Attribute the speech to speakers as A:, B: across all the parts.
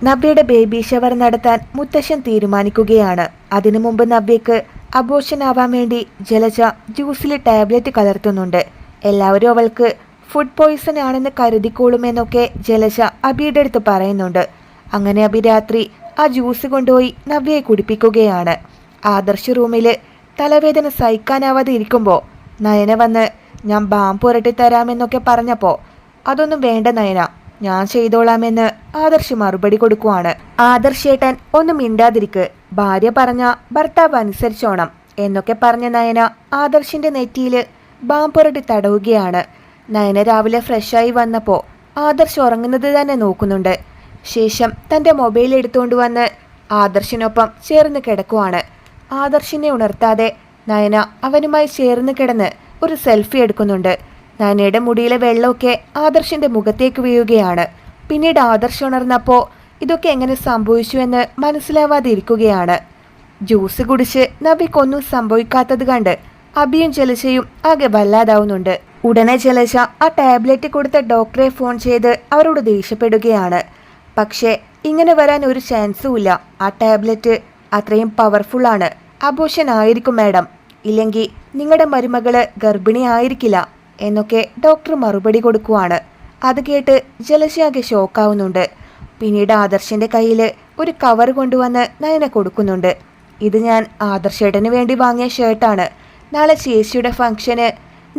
A: നവ്യയുടെ baby shower നടത്താൻ മുത്തശ്ശൻ തീരുമാനിക്കുകയാണ്. അതിനു മുമ്പ് നവ്യക്ക് അബോർഷൻ ആവാൻ വേണ്ടി ജലജ ജ്യൂസിൽ ടാബ്ലറ്റ് കലർത്തുന്നുണ്ട്. എല്ലാവരും അവൾക്ക് ഫുഡ് പോയ്സൺ ആണെന്ന് കരുതിക്കോളുമെന്നൊക്കെ ജലജ അബിയുടെ അടുത്ത് പറയുന്നുണ്ട്. അങ്ങനെ അബി രാത്രി ആ ജ്യൂസ് കൊണ്ടുപോയി നവ്യയെ കുടിപ്പിക്കുകയാണ്. ആദർശ് റൂമിൽ തലവേദന സഹിക്കാനാവാതെ ഇരിക്കുമ്പോൾ നയന വന്ന് ഞാൻ ബാം പുരട്ടി തരാമെന്നൊക്കെ പറഞ്ഞപ്പോൾ അതൊന്നും വേണ്ട നയന, ഞാൻ ചെയ്തോളാമെന്ന് ആദർശ് മറുപടി കൊടുക്കുവാണ്. ആദർശേട്ടൻ ഒന്നും മിണ്ടാതിരിക്ക്, ഭാര്യ പറഞ്ഞ ഭർത്താവ് അനുസരിച്ചോണം എന്നൊക്കെ പറഞ്ഞ നയന ആദർശിന്റെ നെറ്റിയിൽ ബാം പുരട്ടി തടവുകയാണ്. നയന രാവിലെ ഫ്രഷായി വന്നപ്പോൾ ആദർശ് ഉറങ്ങുന്നത് തന്നെ നോക്കുന്നുണ്ട്. ശേഷം തൻ്റെ മൊബൈൽ എടുത്തുകൊണ്ട് വന്ന് ആദർശിനൊപ്പം ചേർന്ന് കിടക്കുവാണ്. ആദർശിനെ ഉണർത്താതെ നയന അവനുമായി ചേർന്ന് കിടന്ന് ഒരു സെൽഫി എടുക്കുന്നുണ്ട്. നയനയുടെ മുടിയിലെ വെള്ളമൊക്കെ ആദർശിന്റെ മുഖത്തേക്ക് വീഴുകയാണ്. പിന്നീട് ആദർശ് ഉണർന്നപ്പോൾ ഇതൊക്കെ എങ്ങനെ സംഭവിച്ചു എന്ന് മനസ്സിലാവാതെ ഇരിക്കുകയാണ്. ജ്യൂസ് കുടിച്ച് നബിക്കൊന്നും സംഭവിക്കാത്തത് കണ്ട് അബിയും ജലജയും ആകെ വല്ലാതാവുന്നുണ്ട്. ഉടനെ ജലജ ആ ടാബ്ലറ്റ് കൊടുത്ത ഡോക്ടറെ ഫോൺ ചെയ്ത് അവരോട് ദേഷ്യപ്പെടുകയാണ്. പക്ഷേ ഇങ്ങനെ വരാൻ ഒരു ചാൻസും ഇല്ല. ആ ടാബ്ലറ്റ് അത്രയും പവർഫുള്ളാണ്. അബോർഷൻ ആയിരിക്കും മാഡം, ഇല്ലെങ്കിൽ നിങ്ങളുടെ മരുമകള് ഗർഭിണി ആയിരിക്കില്ല എന്നൊക്കെ ഡോക്ടർ മറുപടി കൊടുക്കുവാണ്. അത് കേട്ട് ജലജയാകെ ഷോക്കാവുന്നുണ്ട്. പിന്നീട് ആദർശിന്റെ കയ്യിൽ ഒരു കവർ കൊണ്ടുവന്ന് നയന കൊടുക്കുന്നുണ്ട്. ഇത് ഞാൻ ആദർശേട്ടന് വേണ്ടി വാങ്ങിയ ഷർട്ടാണ്. നാളെ ചേച്ചിയുടെ ഫംഗ്ഷന്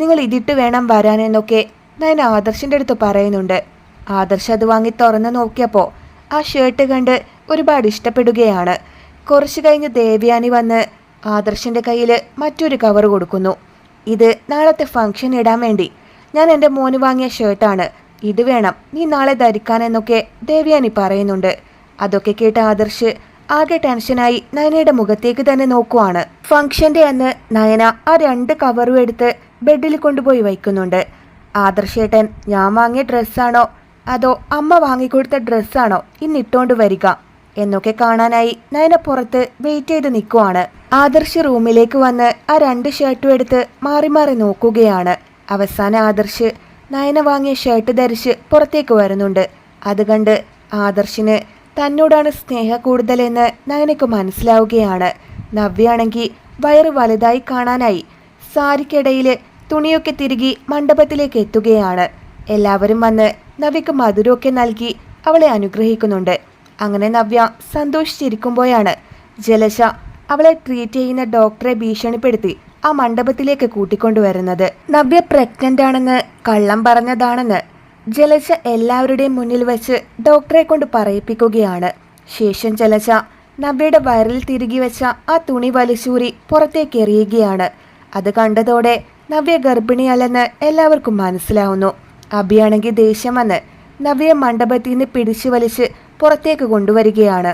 A: നിങ്ങൾ ഇതിട്ട് വേണം വരാനെന്നൊക്കെ നയന ആദർശിന്റെ അടുത്ത് പറയുന്നുണ്ട്. ആദർശ് അത് വാങ്ങി തുറന്ന് നോക്കിയപ്പോൾ ആ ഷർട്ട് കണ്ട് ഒരുപാട് ഇഷ്ടപ്പെടുകയാണ്. കുറച്ചു കഴിഞ്ഞ് ദേവയാനി വന്ന് ആദർശിന്റെ കയ്യിൽ മറ്റൊരു കവർ കൊടുക്കുന്നു. ഇത് നാളത്തെ ഫംഗ്ഷൻ ഇടാൻ വേണ്ടി ഞാൻ എൻ്റെ മോന് വാങ്ങിയ ഷർട്ടാണ്, ഇത് വേണം നീ നാളെ ധരിക്കാനെന്നൊക്കെ ദേവയാനി പറയുന്നുണ്ട്. അതൊക്കെ കേട്ട ആദർശ് ആകെ ടെൻഷനായി നയനയുടെ മുഖത്തേക്ക് തന്നെ നോക്കുവാണ്. ഫംഗ്ഷന്റെ അന്ന് നയന ആ 2 കവറും എടുത്ത് ബെഡിൽ കൊണ്ടുപോയി വയ്ക്കുന്നുണ്ട്. ആദർശേട്ടൻ ഞാൻ വാങ്ങിയ ഡ്രസ്സാണോ അതോ അമ്മ വാങ്ങിക്കൊടുത്ത ഡ്രസ്സാണോ ഇന്നിട്ടോണ്ട് വരിക എന്നൊക്കെ കാണാനായി നയന പുറത്ത് വെയിറ്റ് ചെയ്ത് നിൽക്കുവാണ്. ആദർശ് റൂമിലേക്ക് വന്ന് ആ 2 ഷർട്ടും എടുത്ത് മാറി മാറി നോക്കുകയാണ്. അവസാനം ആദർശ് നയന വാങ്ങിയ ഷർട്ട് ധരിച്ച് പുറത്തേക്ക് വരുന്നുണ്ട്. അത് കണ്ട് ആദർശിന് തന്നോടാണ് സ്നേഹ കൂടുതലെന്ന് നയനയ്ക്ക് മനസ്സിലാവുകയാണ്. നവ്യാണെങ്കിൽ വയറ് വലുതായി കാണാനായി സാരിക്കിടയിൽ തുണിയൊക്കെ തിരുകി മണ്ഡപത്തിലേക്ക് എത്തുകയാണ്. എല്ലാവരും വന്ന് നവ്യക്ക് മധുരമൊക്കെ നൽകി അവളെ അനുഗ്രഹിക്കുന്നുണ്ട്. അങ്ങനെ നവ്യ സന്തോഷിച്ചിരിക്കുമ്പോഴാണ് ജലജ അവളെ ട്രീറ്റ് ചെയ്യുന്ന ഡോക്ടറെ ഭീഷണിപ്പെടുത്തി ആ മണ്ഡപത്തിലേക്ക് കൂട്ടിക്കൊണ്ടുവരുന്നത്. നവ്യ പ്രഗ്നന്റ് ആണെന്ന് കള്ളം പറഞ്ഞതാണെന്ന് ജലജ എല്ലാവരുടെയും മുന്നിൽ വെച്ച് ഡോക്ടറെ കൊണ്ട് പറയിപ്പിക്കുകയാണ്. ശേഷം ജലജ നവ്യയുടെ വയറിൽ തിരുകി വെച്ച ആ തുണി വലിച്ചൂരി പുറത്തേക്ക് എറിയുകയാണ്. അത് കണ്ടതോടെ നവ്യ ഗർഭിണിയല്ലെന്ന് എല്ലാവർക്കും മനസ്സിലാവുന്നു. അബിയാണെങ്കിൽ ദേഷ്യം വന്ന് നവ്യയെ മണ്ഡപത്തിൽ നിന്ന് പിടിച്ചു വലിച്ച് പുറത്തേക്ക് കൊണ്ടുവരികയാണ്.